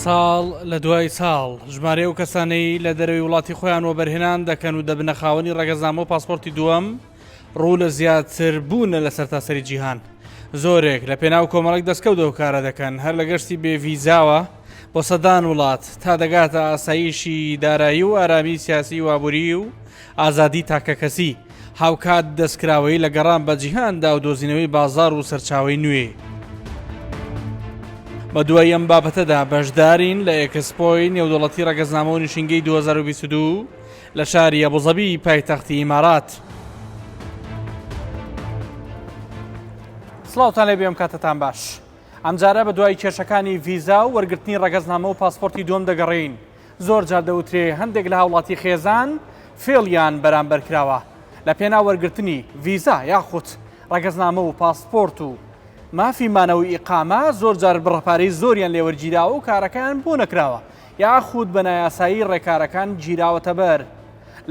ساڵ لە دوای ساڵ ژمارە و کەسانەی لە دەرەوەی وڵاتی خۆیان وەبەرهێنان دەکەن و دەبنە خاوەنی ڕێگەزنامە و پاسپۆرتی دووەم ڕوو لە زیاتر بوونە لە سەرتاسەری جیهان. زۆرێک لە پێناو کۆمەڵێک دەستکەوتەوە کارە دەکەن هەر لە گەشتی بێڤیزاوە بۆ سەدان وڵات تا دەگاتە ئاسایشی دارایی و ئارامی سیاسی و ئابووری و ئازادی تاکەکەسی هاوکات دەستکراوەی لە گەڕان بە جیهاندا و دۆزینەوەی بازار و سەرچاوەی نوێ. بە دوای ئەم بابەتەدا بەشدارین لە ئێکسپۆی نێودوڵەتی ڕێگەزنامە و نیشینگەی 2022 لە شاری ئەبوزەبی پایتەختی ئیمارات. سڵاوتان لێ بێم کاتتان باش. ئەمجارە بە دوای کێشەکانی ڤیزا و وەرگرتنی ڕێگەزنامە و پاسپۆرتی دووەم دەگەڕین. زۆر جار دەوترێ هەندێک لە هاوڵاتی خێزان فێڵیان بەرامبەر کراوە لە پێنا وەرگرتنی ڤیزا یاخود ڕێگەزنامە و پاسپۆرت و مافی مانەوەی ئیقامە زۆر جار بڕەپارەی زۆریان لێوەرگیراوە و کارەکان بۆ نەکراوە یاخود بە نایاسایی ڕێکارەکان گیراوەتە بەر.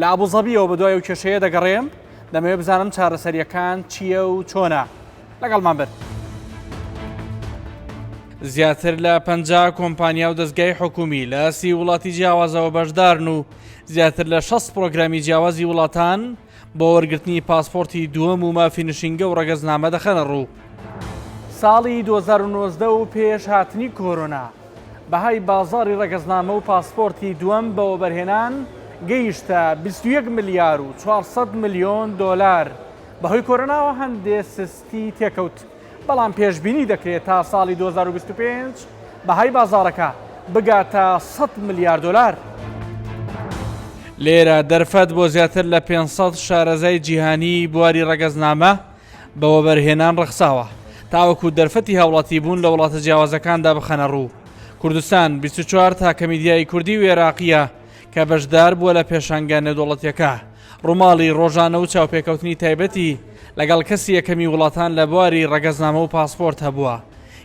لە ئەبوزەبیەوە بە دوای ئەو کێشەیە دەگەڕێم دەمەوێت بزانم چارەسەریەکان چییە و چۆنە. لەگەڵمان بن. زیاتر لە 50 کۆمپانیا و دەستگای حکومی لە ئاسی وڵاتی جیاوازەوە بەشدارن و زیاتر لە 60 پرۆگرامی جیاوازی وڵاتان بۆ وەرگرتنی پاسپۆرتی دووەم و مافی نشینگە و ڕێگەزنامە دەخەنە ڕوو. ساڵی 2019 و پێش هاتنی کۆرۆنا بەهای بازاری ڕێگەزنامە و پاسپۆرتی دووەم بەوە بەرهێنان گەیشتە 21 ملیار و 400 ملیۆن دۆلار. بەهۆی کۆرۆناوە هەندێک سستی تێکەوت، بەڵام پێشبینی دەکرێت تا ساڵی 2025 بەهای بازارەکە بگاتە 100 ملیار دۆلار. لێرە دەرفەت بۆ زیاتر لە 500 شارەزای جیهانی بواری ڕێگەزنامە بەوە بەرهێنان ڕەخساوە تاوەکو دەرفەتی هاوڵاتی بوون لە وڵاتە جیاوازەکاندا بخەنە ڕوو. کوردستان 24 تاکە میدیای کوردی و عێراقیە کە بەشدار بووە لە پێشانگە نێودوڵەتیەکە. ڕووماڵی ڕۆژانە و چاوپێکەوتنی تایبەتی لەگەڵ کەسی یەکەمی وڵاتان لە بواری ڕێگەزنامە و پاسپۆرت هەبووە.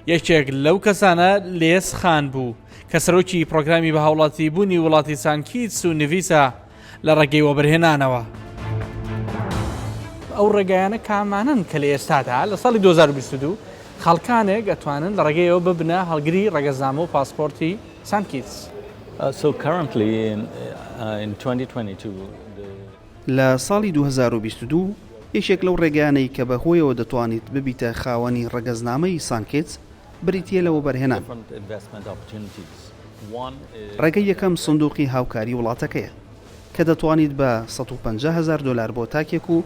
یەکێک لەو کەسانە لێس خان بوو کە سەرۆکی پرۆگرامی بە هاوڵاتی بوونی وڵاتی سانکیتس و نویسە لە ڕێگەی وەبەرهێنانەوە. ئەو ڕێگایانە کامانن کە لە ئێستادا لە ساڵی 2022 خەڵکانێک ئەتوانن لە ڕێگەیەوە ببنە هەڵگری ڕێگەزنامە و پاسپۆرتی سانکیتس. لە ساڵی 2022 یەکێک لەو ڕێگەیانەی کە بەهۆیەوە دەتوانیت ببیتە خاوەنی ڕێگەزنامەی سانکیتس بریتیە لەوە بەرهێنان. ڕێگەی یەکەم سندوقی هاوکاری وڵاتەکەیە کە دەتوانیت بە 150,000 دلار بۆ تاکێک و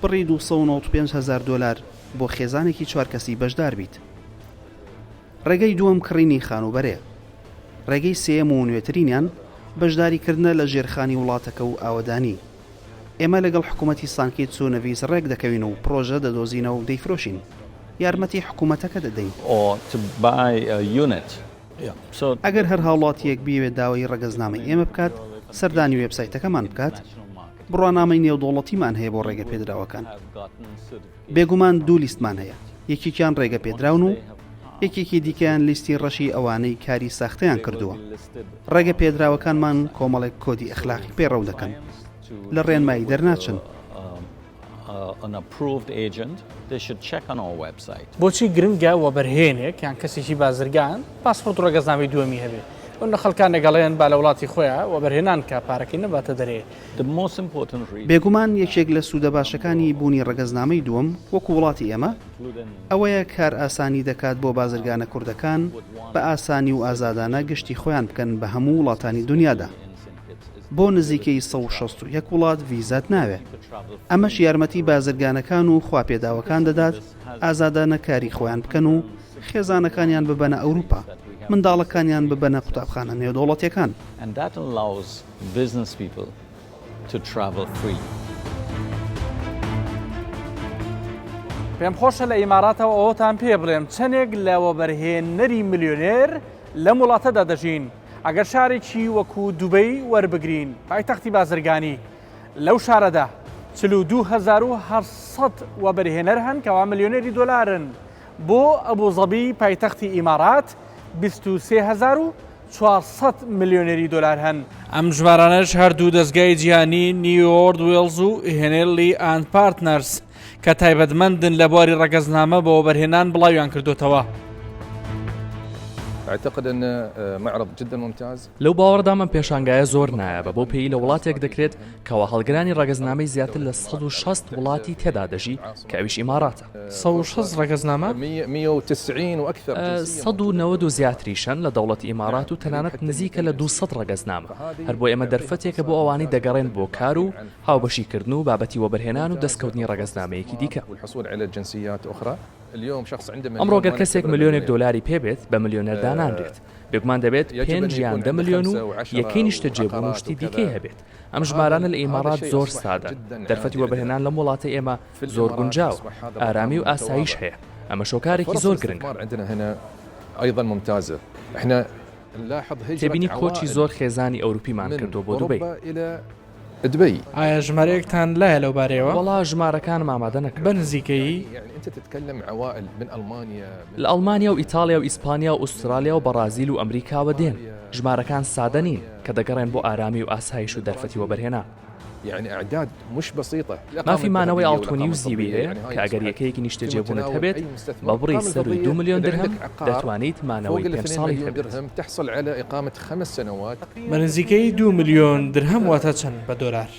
بڕی 295,000 دلار بۆ خێزانێکی 4 کەسی بەشدار بیت. ڕێگەی دووەم کڕینی خانوبەرەیە. ڕێگەی سێەم و نوێترینیان بەشداریکردنە لە ژێرخانی وڵاتەکە و ئاوەدانی. ئێمە لەگەڵ حکوومەتی سانکیتس و نەڤیس ڕێک دەکەوین و پرۆژە دەدۆزینەوە و دەیفرۆشین. یارمەتی حکوومەتەکە دەدەین. ئەگەر هەر هاوڵاتیەک بیەوێت داوای ڕێگەزنامەی ئێمە بکات سەردانی وێبسایتەکەمان بکات بڕوانامەی نێودوڵەتیمان هەیە بۆ ڕێگە پێدراوەکان. بێگومان دوو لیستمان هەیە، یەکێکیان ڕێگە پێدراون و یەکێکی دیکەیان لیستی ڕەشی ئەوانەی کاری ساختەیان کردووە. ڕێگە پێدراوەکانمان کۆمەڵێک کۆدی ئەخلاقی پێڕەو دەکەن، لە ڕێنمایی دەرناچن. بۆچی گرنگە وەبەرهێنێک یان کەسێکی بازرگان پاسپۆرت و ڕێگەزنامەی دووەمی هەبێت؟ ئەوە خەڵکان دەگەڵێن با لە وڵاتی خۆیان وەبەرهێنان کە پارەکەی نەباتە دەرێ. بێگومان یەکێک لە سوودە باشەکانی بوونی ڕێگەزنامەی دووەم وەکو وڵاتی ئێمە ئەوەیە کار ئاسانی دەکات بۆ بازرگانە کوردەکان بە ئاسانی و ئازادانە گشتی خۆیان بکەن بە هەموو وڵاتانی دنیادا. بۆ نزیکەی 161 وڵات ڤیزات ناوێ. ئەمەش یارمەتی بازرگانەکان و خواپێداوەکان دەدات ئازادانە کاری خۆیان بکەن و خێزانەکانیان ببەنە ئەوروپا، منداڵەکانیان ببەنە قوتابخانە نێودوڵەتیەکان. پێم خۆشە لە ئیماراتەوە ئەوەتان پێ بڵێم چەندێک لە وەبەرهێنەری ملیۆنێر لەم وڵاتەدا دەژین. ئەگەر شارێکی وەکو دوبەی وەربگرین پایتەختی بازرگانی لەو شارەدا 42,800 وەبەرهێنەر هەن کەوا ملیۆنێری دۆلارن. بۆ ئەبوزەبی پایتەختی ئیمارات 23,400 ملیۆنێری دۆلار هەن. ئەم ژمارانەش هەردوو دەستگای جیهانی نیوۆرد وێڵز و هێنێلی ئاند پارتنەرس کە تایبەتمەندن لە بواری ڕێگەزنامە بۆ وەبەرهێنان بڵاویان کردوتەوە. أعتقد أنه معرض جدا ممتاز. لەو باوەڕدا من پێشانگایە زۆر نایە بە بۆ پێی لە وڵاتێک دەکرێت کەوا هەڵگرانی ڕەگەزنامەی زیاتر لە 160 وڵاتی تێدا دەژی کە ئەویش ئیماراتە. 160 ڕەگەزنامە 190 وأكثر 190 و زیاتریشن لە دەوڵەتی ئیمارات و تەنانەت نزیکە لە 200 ڕەگەزنامە. هەر بۆ ئێمە دەرفەتێکە بۆ ئەوانەی دەگەڕێن بۆ کار و هاوبەشیکردن و بابەتی وەبەرهێنان و دەستکەوتنی ڕەگەزنامەیەکی دیکە. ئەمڕۆ گەر کەسێک ملیۆنێک دۆلاری پێبێت بە ملیۆنەر دانانرێت. بێگومان دەبێت 5 یان 10 ملیۆن و یەکەی نیشتە جێبوون و شتی دیکەی هەبێت. ئەم ژمارانە لە ئیمارات زۆر سادە. دەرفەتی وەبەرهێنان لەم وڵاتە ئێمە زۆر گونجاو، ئارامی و ئاسایش هەیە. ئەمە شۆکارێکی زۆر گرنگە. تێبینی کۆچی زۆر خێزانی ئەوروپیمان کردو بۆ دوبەی. ئایا ژمارەیەکتان لایە لەو بارەیەوە؟ وەڵا ژمارەکان ئامادە نەکرد. بە نزیکەیی لە ئەڵمانیا و ئیتالیا و ئیسپانیا و ئوسترالیا و بەرازیل و ئەمریکاوە دێن. ژمارەکان سادە نین کە دەگەڕێن بۆ ئارامی و ئاسایش و دەرفەتی وەبەرهێنا. مافیمانەوەی ئاڵتونی و زیوی هەیە کە ئەگەر یەکەیەکی نیشتە جێبوونت هەبێت بە بڕی سەر 2 ملیۆن درهم دەتوانیت مانەوەی 5 ساڵی هەبێت. بە نزیکەی 2 ملیۆن درهم واتە چەند بە دۆلار؟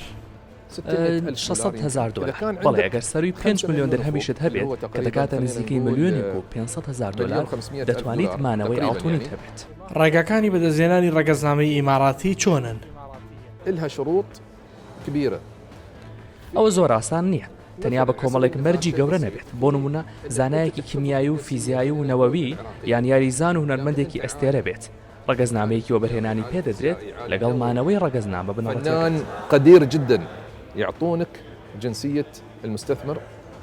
600,000 دلار. بەڵێ ئەگەر سەروی 5 ملیۆن درهەمیشت هەبێت کە دەکاتە نزیکەی ملیۆنێک و 500,000 دلار دەتوانیت مانەوەی ئاڵتونیت هەبێت. ڕێگەکانی بەدەستهێنانی ڕەگەزنامەی ئیماراتی چۆنن؟ ئەوە زۆر ئاسان نییە. تەنیا بە کۆمەڵێک مەرجی گەورە نەبێت. بۆ نمونە زانایەکی کیمیایی و فیزیایی و نەوەوی یان یاریزان و هونەرمەندێکی ئەستێرە بێت. ڕەگەزنامەیەکی وەبەرهێنانی پێدەدرێت لەگەڵ مانەوەی ڕەگەزنامە بنەڕەتەکەت. قدير جدا يعطونك جنسية المستثمر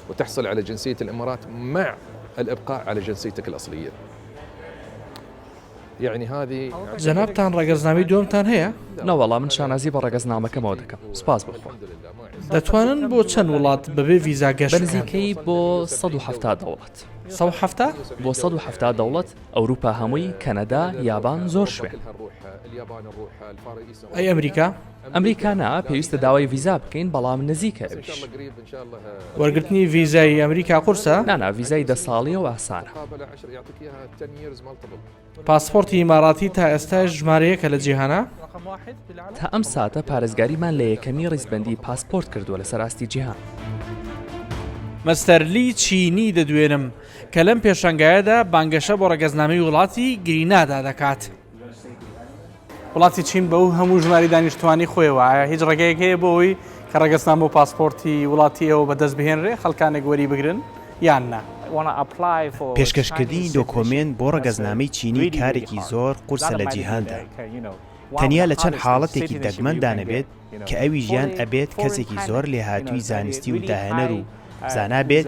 وتحصل على جنسية الإمارات مع الإبقاء على جنسيتك الأصلية. يعني هذه جەنابتان ڕەگەزنامەی دووەمتان هەیە؟ نەوەڵام من شانازی بە ڕەگەزنامەکەمەوە دەکەم. سوپاس بخۆ. دەتوانن بۆ چەند وڵات بەبێ ویزا گەشت بە نزیکەی بۆ 170 دەوڵەت. 170 بۆ 170 دەوڵەت ئەوروپا هەمووی، کەنەدا، یابان زۆر شوێن. ئەی ئەمریکا؟ ئەمریکانا پێویستە داوای ویزا بکەین بەڵام نزیکە ئەویش. وەرگرتنی ویزای ئەمریکا قورسە؟ نانا ویزای 10 ساڵیە و ئاسانە. پاسپۆرتی ئیماراتی تا ئێستا ژمارەیەکە لە جیهانە؟ تا ئەم ساتە پارێزگاریمان لە یەکەمی ڕیزبەندی پاسپۆرت کردووە لە سەراستی جیهان. مەستەرلی چینی دەدوێنم کە لەم پێشەنگایەدا بانگەشە بۆ ڕەگەزنامەی وڵاتی گرینادا دەکات. وڵاتی چین بە ئەو هەموو ژماری دانیشتوانی خۆیەوە هیچ ڕێگەیەک هەیە بۆەوەی کە ڕەگەزنامە و پاسپۆرتی وڵاتی ئەوە بەدەست بهێنرێ خەڵکانێک وەری بگرن یان نا. پێشکەشکردنی دۆکۆمنت بۆ ڕەگەزنامەی چینی کارێکی زۆر قورسە لە جیهاندا. تەنیا لە چەند حاڵەتێکی دەگمەندا نەبێت کە ئەوی ژیان ئەبێت کەسێکی زۆر لێهاتووی زانستی و داهێنەر و زانا بێت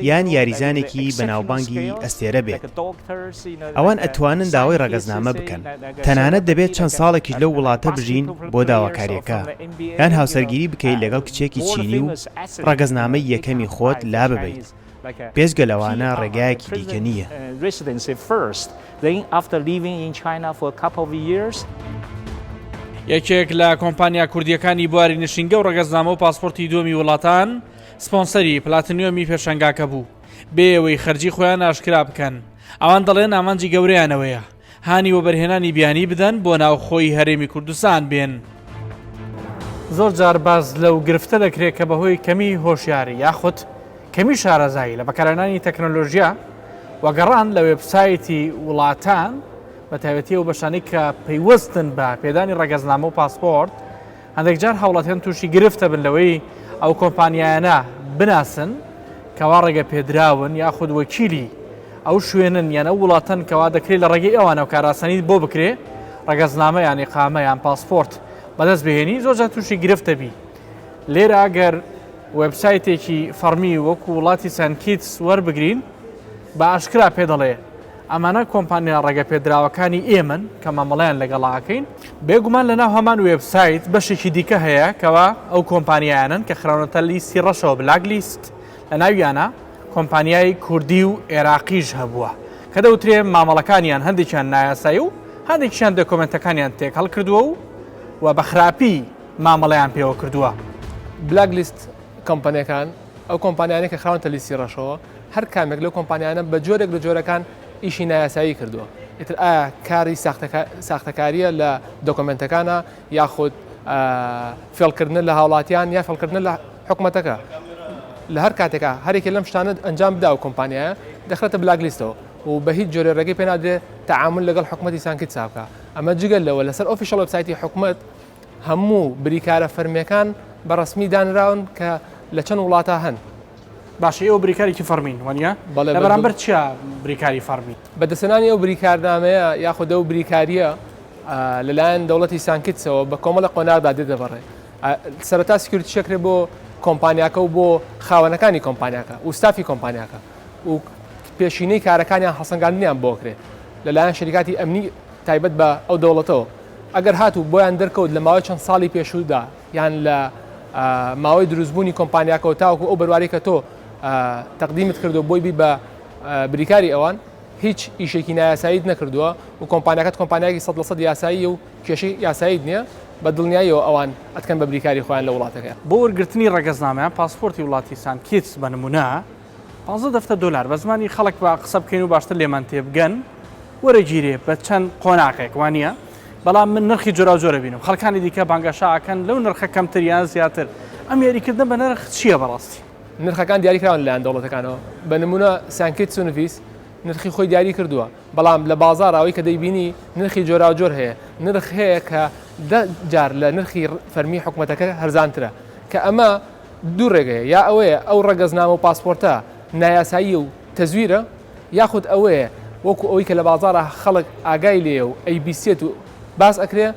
یان یاریزانێکی بەناوبانگی ئەستێرە بێت. ئەوان ئەتوانن داوای ڕەگەزنامە بکەن. تەنانەت دەبێت چەند ساڵێکیش لەو وڵاتە بژین بۆ داواکاریەکە یان هاوسەرگیری بکەیت لەگەڵ کچێکی چینی و ڕەگەزنامەی یەکەمی خۆت لا ببیت. پێشگە لەوانە ڕێگایەکی دیکە نییە. یەکێک لە کۆمپانیا کوردیەکانی بواری نشینگە و ڕەگەزنامە و پاسپۆرتی دووەمی وڵاتان سپۆنسەری پلاتینیۆمی پێشەنگاکە بوو بێ ئەوەی خەرجی خۆیان ئاشکرا بکەن. ئەوان دەڵێن ئامانجی گەورەیانەوەیە هانی وەبەرهێنانی بیانی بدەن بۆ ناوخۆی هەرێمی کوردستان بێن. زۆر جار باز لەو گرفتە دەکرێت کە بەهۆی کەمی هۆشیاری یاخود کەمی شارەزایی لە بەکارهێنانی تەکنۆلۆژیا وەگەڕان لە وێبسایتی وڵاتان بە تایبەتی و بەشانی کە پەیوەستن بە پێدانی ڕەگەزنامە و پاسپۆرت هەندێک جار هەوڵەتێن تووشی گرفتە بن لەوەی ئەو کۆمپانیایانە بناسن کەوا ڕێگە پێدراون یاخود وەکیلی ئەو شوێنن یان ئەو وڵاتەن کەوا دەکرێت لە ڕێگەی ئەوانە و کاراسانیت بۆ بکرێ ڕەگەزنامە یان ئیقامە یان پاسپۆرت بەدەست بهێنی زۆرجار تووشی گرفتە بی. لێرە ئەگەر وێبسایتێکی فەرمی وەکو وڵاتی سەنکیتس وەربگرین بە ئاشکرا پێ دەڵێ ئەمانە کۆمپانیا ڕێگە پێدراوەکانی ئێمن کە مامەڵیان لەگەڵاکەین. بێگومان لەناو هەمان وێبسایت بەشێکی دیکە هەیە کەوا ئەو کۆمپانیایانن کە خراونەتە لیستی ڕەشەوە بلاک لیست لە ناویانە کۆمپانیای کوردی و عێراقیش هەبووە کە دەوترێ مامەڵەکانیان هەندێکیان نایاسایی و هەندێکیان دۆکۆمنتەکانیان تێک هەڵکردووە و بە خراپی مامەڵەیان پێوە کردووە. بلاک لیست کۆمپانیەکان ئەو کۆمپانیانە کە خراونەتە لیستی ڕەشەوە هەر کامێک لەو کۆمپانیانە بە جۆرێک لە جۆرەکان ئیشی نایاسایی کردووە ئیتر ئایا کاری ساختەکاریە لە دۆکمنتەکانە یاخود فێڵکردن لە هاوڵاتیان یا فێڵکردن لە حکوومەتەکە لە هەر کاتێکە هەرێکی لەم شتانە ئەنجام بدا و کۆمپانیایە دەخرێتە بلاکلیستەوە و بە هیچ جۆرە ڕێگەی پێ نادرێت تعامل لەگەڵ حکوومەتی سانکیت چاکە ئەمە جگەل لەوە لەسەر ئۆفیشەڵ وێبسایتی حکوومەت هەموو بریکارە فەرمیەکان بەڕسمی دانراون کە لە چەند وڵاتە هەن باشە ئێوە بریکارێکی فەرمین وانە لە بەرامبەر چیا بریکاری فەرمی بەدەستێنانی ئەو بریکارنامەیە یاخود ئەو بریکاریە لەلایەن دەوڵەتی سانکیتسەوە بە کۆمەڵە قۆناغدا دێدەبڕێ سەرەتا سکیوریتی شەکرێ بۆ کۆمپانیاکە و بۆ خاوەنەکانی کۆمپانیاکە و ستافی کۆمپانیاکە و پێشینەی کارەکانیان هەڵسەنگاندنیان بۆ کرێ لەلایەن شەریکاتی ئەمنی تایبەت بە ئەو دەوڵەتەوە ئەگەر هاتوو بۆیان دەرکەوت لە ماوەی چەند ساڵی پێشوودا یان لە ماوەی دروستبوونی کۆمپانیاکەەوە تاوەکو ئەو بەرواری کە تۆ تەقدیمت کردو بۆی بی بە بریکاری ئەوان هیچ ئیشێکی نایاساییت نەکردووە و کۆمپانیاکەت کۆمپانیاکی 100% یاسایی و کێشەی یاساییت نییە بە دڵنیاییەوە ئەوان ئەتکەن بە بریکاری خۆیان لە وڵاتەکە بۆ وەرگرتنی ڕێگەزنامەیان پاسپۆرتی وڵاتی سانکیتس بە نمونە 15 دلار بە زمانی خەڵک بە قسە بکەین و باشتر لێمان تێبگەن وەرەگیرێ بە چەند قۆناقێک وانە بەڵام من نرخی جۆرا جۆرە بینم خەڵکانی دیکە بانگەشاکەن لەو نرخە کەمتریان زیاتر ئەم یاریکردن بە نرخ چییە بەڕاستی نرخەکان دیاریکراون لەلایەن دەوڵەتەکانەوە بە نمونە سانکیت سونویس نرخی خۆی دیاری کردووە بەڵام لە بازاڕاوی کە دەیبینی نرخی جۆرا جۆر هەیە نرخ هەیە کە جار لە نرخی فەرمی حکوومەتەکە هەرزانترە کە ئەمە دوو ڕێگەیە یا ئەوەیە ئەو ڕێگەزنامە و پاسپۆرتە نایاسایی و تەزویرە یاخود ئەوەیە وەکو ئەوەی کە لە بازارە خەڵک ئاگای لێ و ئەیبیسێت و باز ئەکرێ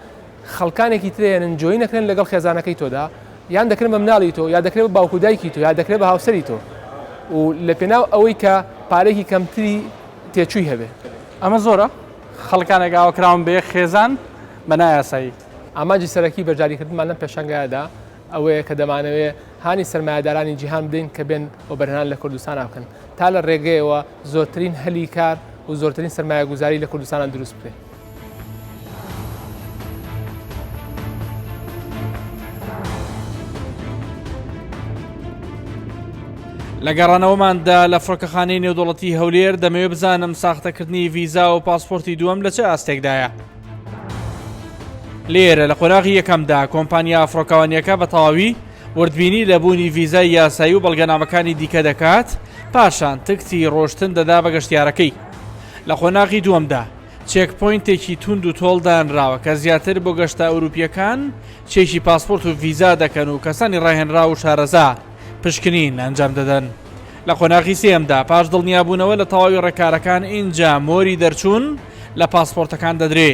خەڵکانێکی ترێنن جۆی نەکرێن لەگەڵ خێزانەکەی تۆدا یان دەکرێن بە مناڵی تۆ یا دەکرێت بە باوکو دایکی تۆ یا دەکرێت بە هاوسەری تۆ و لە پێناو ئەوەی کە پارێکی کەمتری تێچووی هەبێ ئەمە زۆرە خەڵکانێک ئاوکراون بێ خێزان بە نایاسایی ئاماجی سەرەکی بەرجاریکردنمان لەم پێشەنگایەدا ئەوەیە کە دەمانەوێت هانی سەرمایه‌دارانی جیهان بدەین کە بێن بۆ بەرهەنان لە کوردستان بکەن تا لە ڕێگەیەوە زۆرترین هەلی کار و زۆرترین سەرمایە گوزاری لە کوردستان دروست بکرێت. لە گەڕانەوەماندا لە فڕۆکەخانەی نێودوڵەتی هەولێر دەمەوێت بزانم ساختەکردنی ڤیزا و پاسپۆرتی دووەم لە چه ئاستێکدایە. لێرە لە قۆناغی یەکەمدا کۆمپانیا فڕۆکەوانیەکە بە تەواوی وردبینی لە بوونی ڤیزای یاسایی و بەڵگەنامەکانی دیکە دەکات پاشان تکتی ڕۆشتن دەدا بە گەشتیارەکەی. لە قۆناغی دووەمدا چێکپۆینتێکی تونند و تۆڵ دانراوە کە زیاتر بۆ گەشتە ئەوروپیەکان چێکی پاسپۆرت و ڤیزا دەکەن و کەسانی ڕاهێنرا و شارەزا پشکنین ئەنجام دەدەن. لە قۆناغی سێمدا پاش دڵنیابوونەوە لە تەواوی ڕێکارەکان ئینجا مۆری دەرچوون لە پاسپۆرتەکان دەدرێ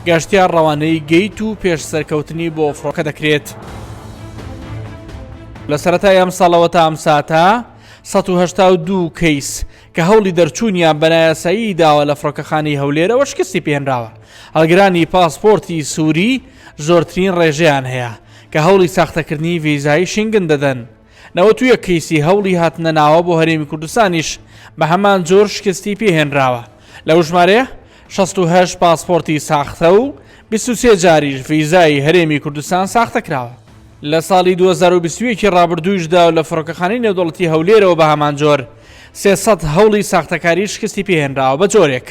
گەشتیار ڕەوانەی گەیت و پێش سەرکەوتنی بۆ فڕۆکە دەکرێت. لە سەرەتای ئەم ساڵەوە تا ئەم ساتە 182 کەیس کە هەوڵی دەرچوونیان بە نایاسایی داوە لە فڕۆکەخانەی هەولێرەوە شکستی پێێنراوە. هەڵگرانی پاسپۆرتی سووری زۆرترین ڕێژەیان هەیە کە هەوڵی ساختەکردنی ڤیزایی شینگن دەدەن. 91 کەیسی هەوڵی هاتنە ناوە بۆ هەرێمی کوردستانیش بە هەمان جۆر شکستی پێهێنراوە. لەو ژمارەیە 68 پاسپۆرتی ساختە و 23 جاریش ڤیزای هەرێمی کوردستان ساختەکراوە. لە ساڵی 2021 ڕابردوویشدا و لە فڕۆکەخانەی نێودوڵەتی هەولێرەوە بە هەمان جۆر 300 هەوڵی ساختەکاری شکستی پێهێنراوە بە جۆرێک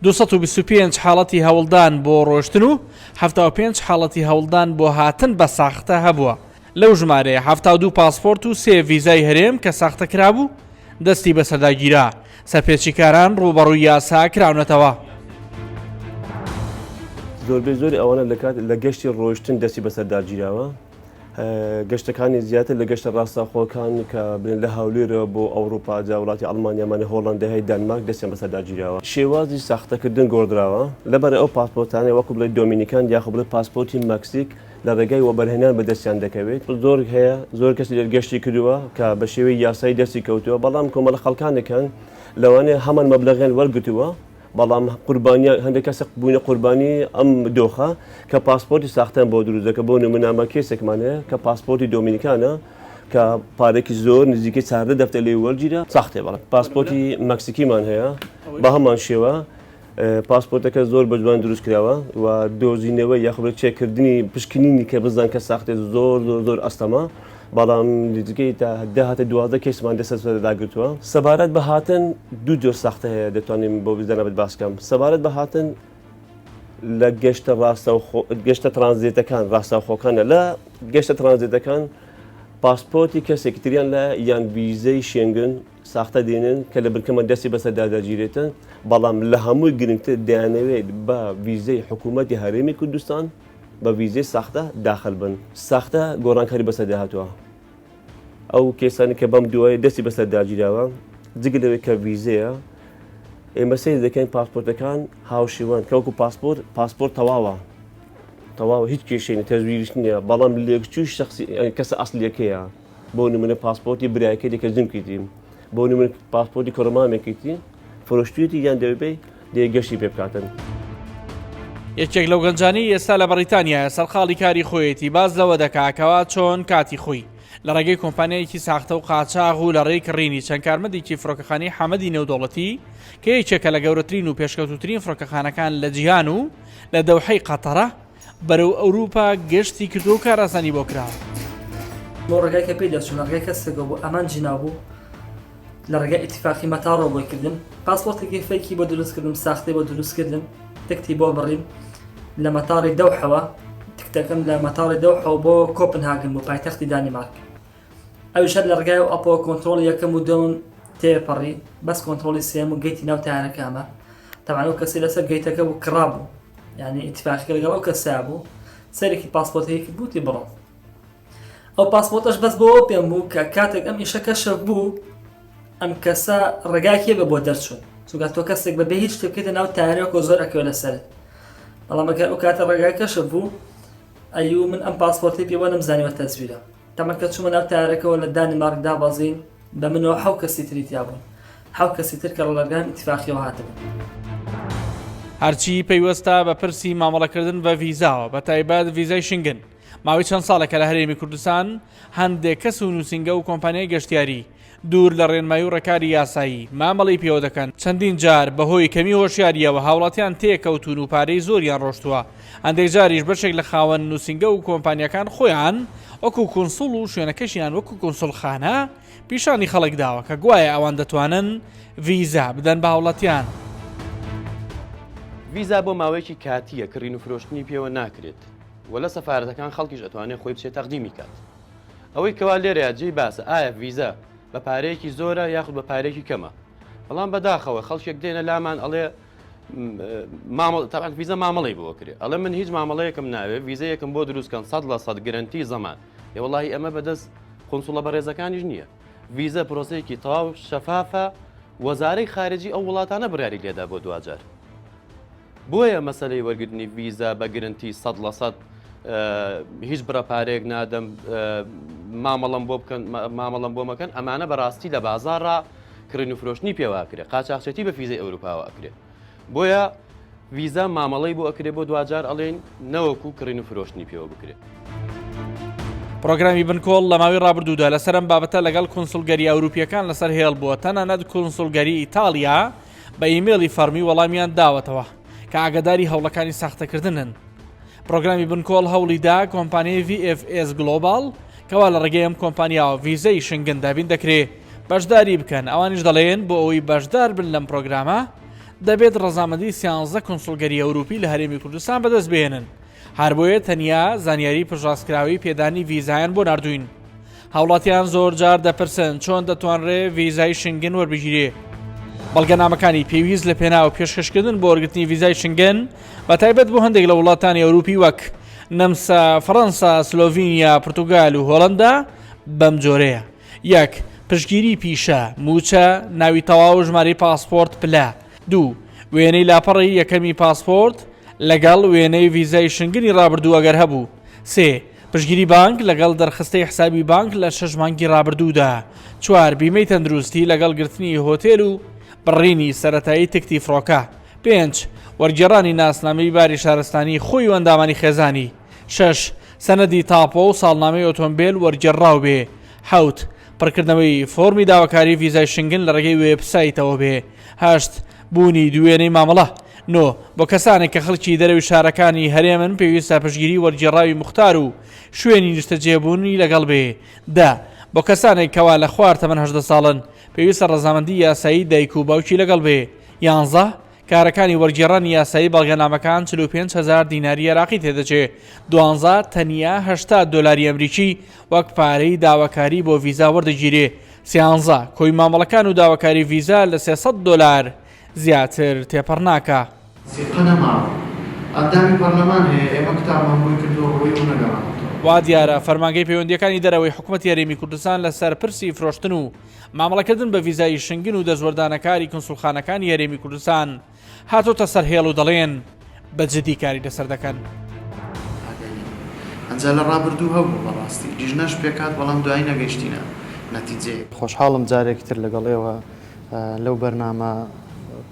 225 حاڵەتی هەوڵدان بۆ ڕۆشتن و 75 حاڵەتی هەوڵدان بۆ هاتن بە ساختە هەبووە. لەو ژمارەیە 72 پاسپۆرت و 3 ڤیزای هەرێم کە ساختەکرا بوو دەستی بەسەرداگیرا سەرپێچیکاران ڕوبەڕووی یاسا کراونەتەوە. زۆربەی زۆری ئەوانە لە گەشتی ڕۆشتن دەستی بەسەرداگیراوە گەشتەکانی زیاتر لە گەشتە ڕاستەخۆکان کە بن لە هەولێرەوە بۆ ئەوروپا جا وڵاتی ئەڵمانیامان هۆڵەندەهای دانمارک دەستیان بەسەرداگیراوە. شێوازی ساختەکردن گۆڕدراوە لەبەر ئەو پاسپۆرتانەی وەکو بڵێ دۆمینیکان یاخۆ بڵێ پاسپۆرتی مەکسیک لە ڕێگای وەبەرهێنان بەدەستیان دەکەوێت. زۆر هەیە زۆر کەسی دەرگەشتی کردووە کە بە شێوەی یاسایی دەستی کەوتووە بەڵام کۆمەڵە خەڵکانەکان لەوانەیە هەمان مەبلەغیان وەرگتووە بەڵام قوربانیە هەندێک کەسە بوونە قوربانی ئەم دۆخە کە پاسپۆرتی ساختان بۆ دروست دەکە بۆ نمونامە کێسێکمانەیە کە پاسپۆرتی دۆمینیکانە کە پارێکی زۆر نزیکەی 14 دەفتەر لێ وەرگیرە ساختێ بەڵام پاسپۆرتی مەکسیکیمان هەیە بە هەمان شێوە پاسپۆرتەکە زۆر بە جوان دروست کراوە و دۆزینەوە یاخۆ چێکردنی پشکنینی کە بزان کە ساختێ زۆر ئەستەما بەڵام لیزگەی تا داهاتە دوازدە کەسمان دەسەر داگرتووە سەبارەت بە هاتن دوو جۆر سەختە هەیە دەتوانین بۆ بزانە باسکەم سەبارەت بە هاتن لە گەشتە ترانزیتەکان ڕاستەوخۆکانە لە گەشتە ترانزیتەکان پاسپۆرتی کەسێکی تریان لە یان ویزەی شێنگن ساختە دێنن کە لە بنکەمە دەستی بەسەردا دەگیرێتن بەڵام لە هەمووی گرنگتر دەیانەوێت بە ویزەی حکوومەتی هەرێمی کوردستان بە ویزەی ساختە داخل بن ساختە گۆڕانکاری بەسەردا هاتووە ئەو کێسانی کە بەم دوای دەستی بەسەرداگیراوە جگە لەوەی کە ویزەیە ئێمە سەیر دەکەین پاسپۆرتەکان هاوشێوەن کەوەکو پاسپۆرت تەواوە هیچ کێشێنی تەزویریش نییە بەڵام لێکچووی شخصی کەسە ئەسلیەکەیە بۆ نمونە پاسپۆرتی برایەکەی دێکە زمکەیتیم بۆ نمونە پاسپۆرتی کۆڕمامێکیتی فرۆشتویەتی یان دەبێ دێگەشتی پێ بکاتن. یەکێک لەو گەنجانی ئێستا لە بەریتانیا سەرخاڵی کاری خۆیەتی باز لەوە دەکاکەوە چۆن کاتی خۆی لە ڕێگەی کۆمپانیایەکی ساختە و قاچاغ و لە ڕێی کڕینی چەند کارمەندێکی فڕۆکەخانەی حەمەدی نێودوڵەتی کە یەکێکە لە گەورەترین و پێشکەوتوترین فڕۆکەخانەکان لە جیهان و لە دەوحەی قەتەرە بەرەو ئەوروپا گەشتی کردو و کاراسانی بۆ کراوە. بۆ ڕێگای کە پێی دەچوون ڕێگای کەسێکە بۆ ئەمان جینابوو لە ڕێگای ئیتیفاقی مەتاڕەوە بۆیکردن پاسپۆرتێکی فەیکی بۆ دروستکردن ساختەی بۆ دروستکردن تکتی بۆ بڕیم لە مەتاڕی دەوحەوە تکتەکەم لە مەتاڕی دەوحەوە بۆ کۆپنهاگن بۆ پایتەختی دانیمارک ئەویشەر لە ڕێگای و ئەپۆ کۆنتترۆڵ یەکەم و دەون تێپەڕی بەس کۆنتترۆلی سێم و گەیتی ناو تایارەکەمە تەمان و کەسی لەسەر گەیتەکە بوو کڕابوو یعنی ئیتیفاقی لەگەڵ ئەو کەسا بوو سەرێکی پاسپۆرتەیەکی بووتی بڕۆ ئەو پاسپۆرتەش بەس بۆ پێم بوو کە کاتێک ئەم ئیشەکە شەف بوو ئەم کەسە ڕێگاکێ بە بۆ دەرچوون چونکە تۆ کەسێک بەبێ هیچ شتێکێتە ناو تایارەکە زۆر ئەکەوە لەسەرت بەڵام ئەگەر ئەو کاتە ڕێگاکە شەف بوو ئەیوو من ئەم پاسپۆرتی پێوە نەمزانیوە تەزویرە تەمە کە چوومە ناو تایارەکەەوە لە دانیمارکدا بەزین بە منەوە حەو کەسی تریتیا بوون حەو کەسی تر کە ڕێگان ئیتیفاقیەوە هاتبوون هەرچی پەیوەستە بە پرسی مامەڵەکردن بە ڤیزاوە بە تایبەت ڤیزای شنگن ماوەی چەند ساڵێکە لە هەرێمی کوردستان هەندێک کەس و نووسینگە و کۆمپانیای گەشتیاری دوور لە ڕێنمایی و ڕێکاری یاسایی مامەڵی پێوە دەکەن چەندین جار بەهۆی کەمی هۆشیاریەوە هاوڵاتیان تێکەوتون و پارەی زۆریان ڕۆشتووە هەندێک جاریش بەشێک لە خاوەن نووسینگە و کۆمپانیەکان خۆیان وەکو کۆنسوڵ و شوێنەکەشیان وەکو کۆنسوڵخانە پیشانی خەڵک داوە کە گوایە ئەوان دەتوانن ڤیزا بدەن بە هاوڵاتیان. ڤیزا بۆ ماوەیەکی کاتیە کڕین و فرۆشتنی پێوە ناکرێت و لە سەفارەتەکان خەڵکیش ئەتوانێت خۆی بچێت تەقدیمی کات ئەوەی کەوا لێرەیە جێی باسە ئایا ڤیزا بە پارەیەکی زۆرە یاخود بە پارەیەکی کەمە بەڵام بەداخەوە خەڵکێک دێنە لامان ئەڵێ تاان ڤیزە مامەڵی بۆ کرێ ئەڵێ من هیچ مامەڵەیەکم ناوێت ڤیزەیەکم بۆ دروستکەن 100% گرنتی زەمان وەڵاهی ئەمە بەدەست کۆنسوڵە بەڕێزەکانیش نییە ڤیزە پرۆسەیەکی تەواو شەفافە وەزارەی خارجی ئەو وڵاتانە بڕیاری لێدا بۆ دوجار بۆیە مەسلەی وەرگرتنی ڤیزا بە گرنتی 100% هیچ بڕەپارێک نادەم مامەڵم بۆ بکەن مامەڵم بۆ مەکەن ئەمانە بەڕاستی لە بازارڕ کڕین و فرۆشتنی پێواکرێت قاچاقچێتی بە ڤیزای ئەوروپاوە ئەکرێت بۆیە ڤیزا مامەڵەی بۆ ئەکرێت بۆ دوجار ئەڵێن نەوەکو کڕین و فرۆشتنی پێوە بکرێت. پرۆگرامی بنکۆڵ لە ماوەی ڕابردوودا لەسەرم بابەتە لەگەڵ کۆنسوڵگەری ئەوروپیەکان لەسەر هێڵ بووە تەنانەت کۆنسوڵگەری ئیتالیا بە ئیمێڵی فەرمی وەڵامیان داوەتەوە کە ئاگاداری هەوڵەکانی ساختەکردنن. پرۆگرامی بنکۆڵ هەوڵیدا کۆمپانیای VFS گلۆبال کەوا لە ڕێگەی ئەم کۆمپانیاوە ڤیزەی شنگن دابین دەکرێت بەشداری بکەن ئەوانیش دەڵێن بۆ ئەوەی بەشدار بن لەم پرۆگرامە دەبێت ڕەزامەندی 13 کۆنسوڵگەری ئەوروپی لە هەرێمی کوردستان بەدەست بێنن هەر بۆیە تەنیا زانیاری پژاسکراوی پێدانی ڤیزایان بۆ نردوین. هاوڵاتیان زۆر جار دەپرسن چۆن دەتوانرێ ڤیزای شنگن وەربگیرێ. بەڵگەنامەکانی پێویست لە پێناو پێشکەشکردن بۆ وەرگرتنی ڤیزای شنگن بە تایبەت بۆ هەندێک لە وڵاتانی ئەوروپی وەک نەمسا، فەڕەنسا، سلۆڤینیا، پورتوگال و هۆڵەندا بەم جۆرەیە: یەک پشتگیری پیشە، موچە، ناوی تەواو، ژمارەی پاسپۆرت پلە. دوو وێنەی لاپەڕی یەکەمی پاسپۆرت لەگەڵ وێنەی ڤیزای شنگنی ڕابردوو ئەگەر هەبوو. سێ پشتگیری بانک لەگەڵ دەرخستەی حسابی بانک لە 6 مانگی ڕابردوودا. چوار بیمەی تەندروستی لەگەڵ گرتنی هۆتێل و بڕینی سەرەتایی تکتی فڕۆکە. 5 وەرگێڕانی ناسنامەی باری شارستانی خۆی و ئەندامانی خێزانی. 6 سەنەدی تاپۆ و ساڵنامەی ئۆتۆمبیل وەرگێڕاو بێ. 7 پڕکردنەوەی فۆرمی داواکاری ڤیزای شنگن لە ڕێگەی وێبسایتەوە بێ. 8 بوونی دوێنەی مامەڵە 9 بۆ کەسانێک کە خەڵکی دەرەوی شارەکانی هەرێمن پێویستە پشگیری وەرگێڕاوی مختار و شوێنی نیشتەجێبوونی لەگەڵ بێ. 10 بۆ کەسانێک کەوا لە خوار تەمەن 18 ساڵن پێویستە ڕەزامەندی یاسایی دایک و باوکی لەگەڵ بێ. 11 کارەکانی وەرگێڕانی یاسایی بەڵگەنامەکان 45,000 دیناری عێراقی تێدەچێت. 12 تەنیا 80 دۆلاری ئەمریکی وەک پارەی داواکاری بۆ ڤیزا وەردەگیرێ. 13 کۆی مامەڵەکان و داواکاری ڤیزا لە 300 دۆلار زیاتر تێپەڕ ناکە. ئەندامی پەرلەمان هەیە ئێمە کتابمان بۆی کردو ڕۆی و نەگەڕێتەوە. وا دیارە فەرمانگەی پەیوەندیەکانی دەرەوەی حکوومەتی هەرێمی کوردستان لەسەر پرسی فرۆشتن و مامەڵەکردن بە ڤیزای شنگن و دەستوەردانەکاری کنسوڵخانەکانی هەرێمی کوردستان هاتۆتە سەر هێڵ و دەڵێن بەجددی کاری لەسەر دەکەن. ئەنجا لە ڕابردوو هەبوو بەڕاستی دیژنەش پێکات بەڵام دوای نەگەیشتینە نەتیجێ. خۆشحاڵم جارێکی تر لەگەڵێەوە لەو بەرنامە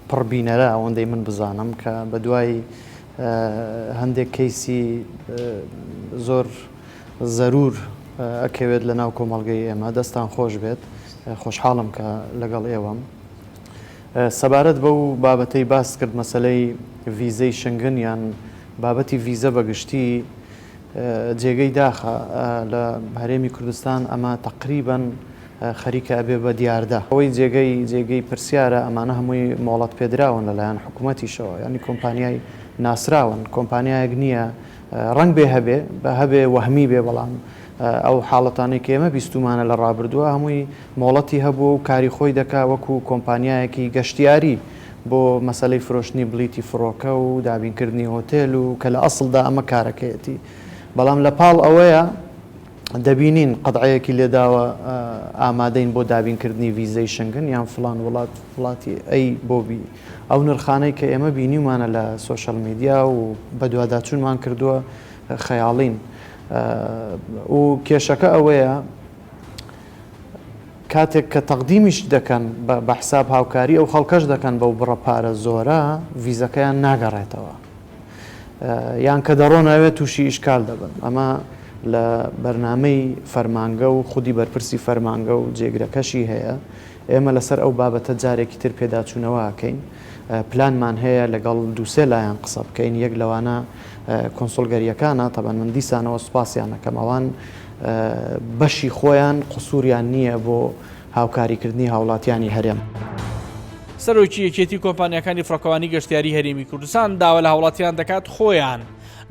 پڕبینەرە ئەوەندەی من بزانم کە بە دوای هەندێک کەیسی زۆر زەرور ئەکەوێت لە ناو کۆمەڵگەی ئێمە دەستان خۆش بێت. خۆشحاڵم کە لەگەڵ ئێوەم. سەبارەت بەو بابەتەی باس کرد مەسەلەی ڤیزەی شنگن یان بابەتی ڤیزە بەگشتی جێگەی داخە لە هەرێمی کوردستان ئەمە تقریباً خەریکە ئەبێ بە دیاردە. ئەوەی جێگەی پرسیارە ئەمانە هەمووی مۆڵەت پێدراون لەلایەن حکوومەتیشەوە ینی کۆمپانیای ناسراون کۆمپانیایەک نییە ڕنگ بێ هەبێ وەهمی بێ بەڵام ئەو حاڵەتانەی کە ئێمە بیستمانە لە ڕابردووە هەمووی مۆڵەتی هەبوو و کاری خۆی دەکا وەکو کۆمپانیایەکی گەشتیاری بۆ مەسەلەی فرۆشتنی بلیتی فڕۆکە و دابینکردنی هۆتێل و کە لە ئەسڵدا ئەمە کارەکەیەتی. بەڵام لە پاڵ ئەوەیە دەبینین قەدعەیەکی لێداوە ئامادەین بۆ دابینکردنی ڤیزەی شنگن یان فلان وڵاتی ئەی بۆبی ئەو نرخانەی کە ئێمە بینیمانە لە سۆشەل میدیا و بە دوواداچوونمان کردووە خەیاڵین. و کێشەکە ئەوەیە کاتێک کە تەقدیمیش دەکەن بە حساب هاوکاری ئەو خەڵکەش دەکەن بەو بڕەپارە زۆرە ڤیزەکەیان ناگەڕێتەوە یان کە دەڕۆناوێت تووشی ئیشکال دەبن. ئەمە لە بەرنامەی فەرمانگە و خودی بەرپرسی فەرمانگە و جێگرەکەشی هەیە. ئێمە لەسەر ئەو بابەتە جارێکی تر پێداچوونەوە ئەکەین. پلانمان هەیە لەگەڵ دووسێ لایەن قسە بکەین. یەک لەوانە کۆنسۆلگەریەکانە تەبەن من دیسانەوە سوپاسیان نەکەم ئەوان بەشی خۆیان قسووریان نییە بۆ هاوکاریکردنی هاوڵاتیانی هەرێم. سەرۆکی یەکێتی کۆمپانیەکانی فڕۆکەوانی گەشتیاری هەرێمی کوردستان داوا لە هاوڵاتیان دەکات خۆیان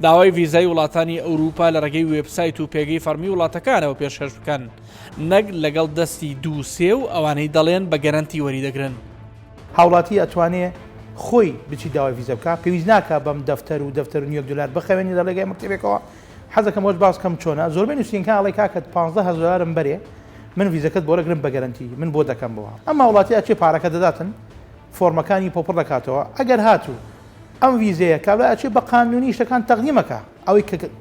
داوای ڤیزای وڵاتانی ئەوروپا لە ڕێگەی وێبسایت و پێگەی فەرمی وڵاتەکانەوە پێشکەش بکەن نەک لەگەڵ دەستی دووسێ و ئەوانەی دەڵێن بە گەرانتی وەریدەگرن. هاوڵاتی ئەتوانێ خۆی بچی داوای ڤیزە بکە پێویست ناکە بەم دەفتەر و $1 بخەوێنی لەڵێگای مەکتتەبێکەوە حەزەکەم وەش باسکەم چۆنە زۆربەی نووسینکە ئەڵێ کاکەت 15,000 بەرێ من ڤیزەکەت بۆ ڕێگرم بە گەرانتی من بۆ دەکەم بەوە. ئەمما وڵاتی ئەچێ پارەکە دەداتن فۆرمەکانی پۆپڕ دەکاتەوە ئەگەر هاتوو ئەم ڤیزەیە کابرا ئەچێ بە قانونی شتەکان تەقدیمەکە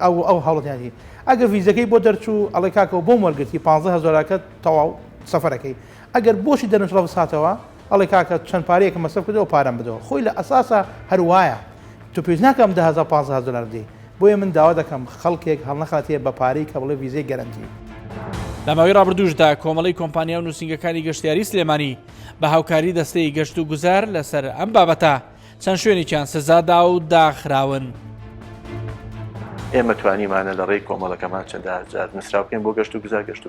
ئەو هاوڵەتیانی ئەگەر ڤیزەکەی بۆ دەرچوو ئەڵێ کاکەەوە بۆ وەرگرتی 15,000 تەواو سەفەرەکەی ئەگەر بۆشی دەرنجڕەوە هاتەوە ئەڵێ کاکە چەند پارەیەکە مەسەف کردەوە پارەم بدەوە خۆی لە ئەساسە هەروایە تو پێویست ناکەم 15,000 دێ بۆیە من داوا دەکەم خەڵکێک هەڵنەخاتێ بە پارەی کە بڵێ ڤیزەی گەرانتی. لە ماوەی ڕابردووشدا کۆمەڵی کۆمپانیا و نووسنگەکانی گەشتیاری سلێمانی بە هاوکاری دەستەی گەشت و گوزار لەسەر ئەم بابەتە چەند شوێنێکیان سزادا و داخراون. ئێمە توانیمانە لە ڕێی کۆمەڵەکەمان چەندە جار نووسراو بکەین بۆ گەشت و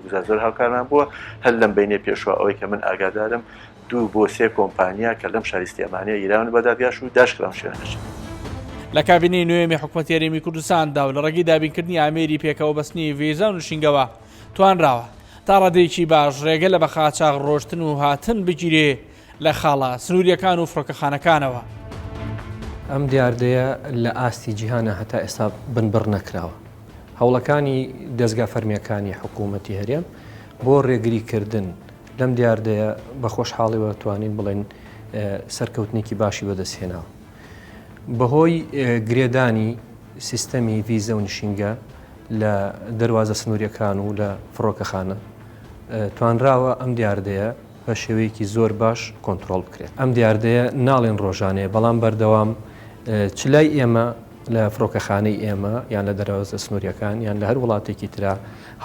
گوزار زۆر هاوکارمان بووە هەر لەم بینێ پێشوە ئەوەی کە من ئاگادارم 2 بۆ 3 کۆمپانیا کە لەم شاریستی ئەمانەیە ئیراون بەدادگاش و داشکراون شوێنەکەشن. لە کابینەی نوێمی حکوومەتی هەرێمی کوردستاندا و لە ڕێگەی دابینکردنی ئامێری پێکەوە بەستنی ڤیزە و نووسینگەوە توانراوە تا ڕادەیەکی باش ڕێگە لە بە قاچاغ ڕۆشتن و هاتن بگیرێ لە خاڵە سنووریەکان و فڕۆکەخانەکانەوە. ئەم دیاردەیە لە ئاستی جیهانە هەتا ئێستا بنبڕ نەکراوە. هەوڵەکانی دەستگا فەرمیەکانی حکوومەتی هەرێم بۆ ڕێگریکردن لەم دیاردەیە بە خۆشحاڵیەوە توانین بڵێن سەرکەوتنێکی باشی بەدەستهێناوە. بەهۆی گرێدانی سیستەمی ڤیزە و نشینگە لە دەواازە سنووریەکان و لە فڕۆکەخانە توانراوە ئەم دیاردەیە بە شێوەیەکی زۆر باش کۆنتترۆل بکرێت. ئەم دیاردەیە ناڵێن ڕۆژانەیە بەڵام بەردەوام چلای ئێمە لە فڕۆکەخانەی ئێمە یان لە دەواازە سنووریەکان یان لە هەر وڵاتێکی ترا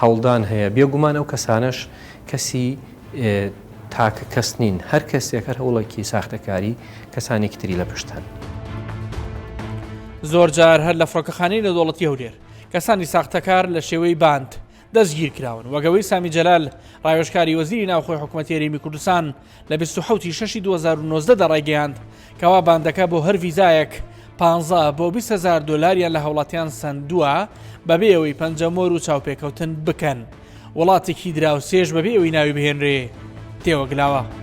هەوڵدان هەیە بێگومان ئەو کەسانش کەسی تاکە کەس نین هەر کەسێک هەر هەوڵێکی ساختەکاری کەسانێکی تری لە پشتن. زۆر جار هەر لە فڕۆکەخانەی نێودەوڵەتی هەولێر کەسانی ساختەکار لە شێوەی باند دەستگیر کراون وەگەوەی سامی جەلال ڕایۆژکاری وەزیری ناوخۆی حکوومەتی هەرێمی کوردستان لە 26/6/2019 دەڕایگەیاند کەوا باندەکە بۆ هەر ڤیزایەک 15 بۆ 20,000 دۆلاریان لە هاوڵاتیان سندووە بەبێ ئەوەی پەنجەمۆر و چاوپێکەوتن بکەن وڵاتێکی دراوسێژ بەبێ ئەوەی ناوی بهێنرێ تێوەگلاوە.